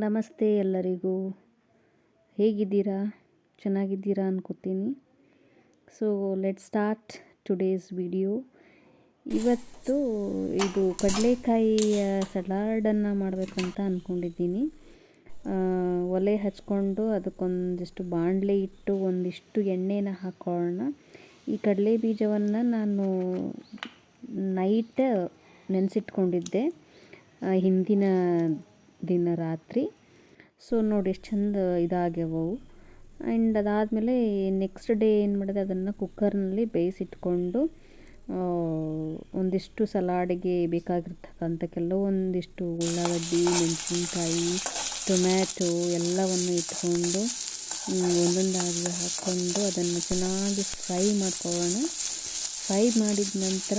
ನಮಸ್ತೆ ಎಲ್ಲರಿಗೂ. ಹೇಗಿದ್ದೀರಾ? ಚೆನ್ನಾಗಿದ್ದೀರಾ ಅನ್ಕೋತೀನಿ. So let start today's video. ಇವತ್ತು ಇದು ಕಡಲೆಕಾಯಿಯ ಸಲಾಡನ್ನು ಮಾಡಬೇಕಂತ ಅಂದ್ಕೊಂಡಿದ್ದೀನಿ. ಒಲೆ ಹಚ್ಕೊಂಡು ಅದಕ್ಕೊಂದಿಷ್ಟು ಬಾಣಲೆ ಇಟ್ಟು ಒಂದಿಷ್ಟು ಎಣ್ಣೆನ ಹಾಕೊಳ್ಳೋಣ. ಈ ಕಡಲೆ ಬೀಜವನ್ನು ನಾನು ನೈಟ್ ನೆನೆಸಿಟ್ಕೊಂಡಿದ್ದೆ ಹಿಂದಿನ ದಿನ ರಾತ್ರಿ. ಸೊ ನೋಡಿ ಎಷ್ಟು ಚಂದ ಇದಾಗ್ಯವವು. ಆ್ಯಂಡ್ ಅದಾದಮೇಲೆ ನೆಕ್ಸ್ಟ್ ಡೇ ಏನು ಮಾಡಿದೆ, ಅದನ್ನು ಕುಕ್ಕರ್ನಲ್ಲಿ ಬೇಯಿಸಿಟ್ಕೊಂಡು ಒಂದಿಷ್ಟು ಸಲಾಡಿಗೆ ಬೇಕಾಗಿರ್ತಕ್ಕಂಥ ಕೆಲವೊಂದಿಷ್ಟು ಉಳ್ಳಾಗಡ್ಡಿ, ಮೆಣಸಿನ್ಕಾಯಿ, ಟೊಮ್ಯಾಟೊ ಎಲ್ಲವನ್ನು ಇಟ್ಕೊಂಡು ಒಂದೊಂದಾಗಿ ಹಾಕ್ಕೊಂಡು ಅದನ್ನು ಚೆನ್ನಾಗಿ ಫ್ರೈ ಮಾಡ್ಕೊಳ್ಳೋಣ. ಫ್ರೈ ಮಾಡಿದ ನಂತರ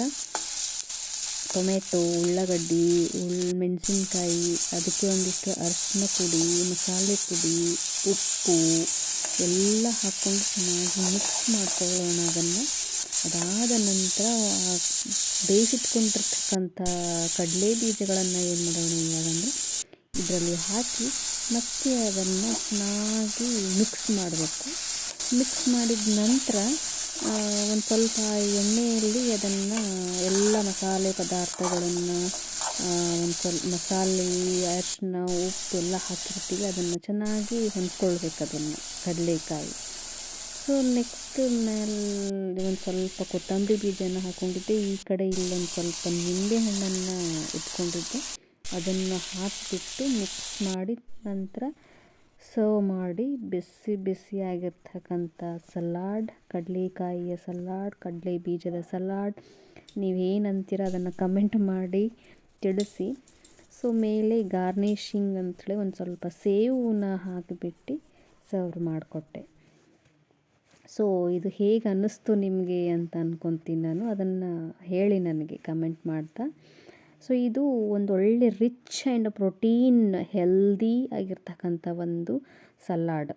ಟೊಮೆಟೊ, ಉಳ್ಳಾಗಡ್ಡಿ, ಮೆಣಸಿನ್ಕಾಯಿ, ಅದಕ್ಕೆ ಒಂದಿಷ್ಟು ಅರಿಶಿನ ಪುಡಿ, ಮಸಾಲೆ ಪುಡಿ, ಉಪ್ಪು ಎಲ್ಲ ಹಾಕ್ಕೊಂಡು ಚೆನ್ನಾಗಿ ಮಿಕ್ಸ್ ಮಾಡ್ಕೊಳ್ಳೋಣ. ಅದಾದ ನಂತರ ಬೇಯಿಸಿಟ್ಕೊಂಡಿರ್ತಕ್ಕಂಥ ಕಡಲೆ ಬೀಜಗಳನ್ನು ಏನು ಮಾಡೋಣ ಇವಾಗಂದರೆ ಇದರಲ್ಲಿ ಹಾಕಿ ಮತ್ತೆ ಅದನ್ನು ಚೆನ್ನಾಗಿ ಮಿಕ್ಸ್ ಮಾಡಬೇಕು. ಮಿಕ್ಸ್ ಮಾಡಿದ ನಂತರ ಒಂದು ಸ್ವಲ್ಪ ಎಣ್ಣೆಯಲ್ಲಿ ಅದನ್ನು ಎಲ್ಲ ಮಸಾಲೆ ಪದಾರ್ಥಗಳನ್ನು ಒಂದು ಸ್ವಲ್ಪ ಮಸಾಲೆ, ಅರಿಶಿನ, ಉಪ್ಪು ಎಲ್ಲ ಹಾಕಿರ್ತೀವಿ, ಅದನ್ನು ಚೆನ್ನಾಗಿ ಹೊಂದ್ಕೊಳ್ಬೇಕು ಅದನ್ನು ಕಡಲೆಕಾಯಿ. ಸೊ ನೆಕ್ಸ್ಟ್ ಮೇಲೆ ಒಂದು ಸ್ವಲ್ಪ ಕೊತ್ತಂಬರಿ ಬೀಜನ ಹಾಕ್ಕೊಂಡಿದ್ದೆ. ಈ ಕಡೆ ಇಲ್ಲೊಂದು ಸ್ವಲ್ಪ ನಿಂಬೆ ಹಣ್ಣನ್ನು ಇಟ್ಕೊಂಡಿದ್ದೆ, ಅದನ್ನು ಹಾಕಿಬಿಟ್ಟು ಮಿಕ್ಸ್ ಮಾಡಿ ನಂತರ ಸರ್ವ್ ಮಾಡಿ ಬಿಸಿ ಬಿಸಿಯಾಗಿರ್ತಕ್ಕಂಥ ಸಲಾಡ್, ಕಡಲೆಕಾಯಿಯ ಸಲಾಡ್, ಕಡಲೆ ಬೀಜದ ಸಲಾಡ್, ನೀವೇನಂತೀರ ಅದನ್ನು ಕಮೆಂಟ್ ಮಾಡಿ ತಿಳಿಸಿ. ಸೊ ಮೇಲೆ ಗಾರ್ನಿಷಿಂಗ್ ಅಂಥೇಳಿ ಒಂದು ಸ್ವಲ್ಪ ಸೇವನ್ನ ಹಾಕಿಬಿಟ್ಟು ಸರ್ವ್ ಮಾಡಿಕೊಟ್ಟೆ. ಸೊ ಇದು ಹೇಗೆ ಅನ್ನಿಸ್ತು ನಿಮಗೆ ಅಂತ ಅಂದ್ಕೊತೀನಿ ನಾನು. ಅದನ್ನು ಹೇಳಿ ನನಗೆ ಕಮೆಂಟ್ ಮಾಡ್ತಾ. ಸೊ ಇದು ಒಂದು ಒಳ್ಳೆ ರಿಚ್ ಆ್ಯಂಡ್ ಪ್ರೋಟೀನ್ ಹೆಲ್ದಿ ಆಗಿರ್ತಕ್ಕಂಥ ಒಂದು ಸಲಾಡ್.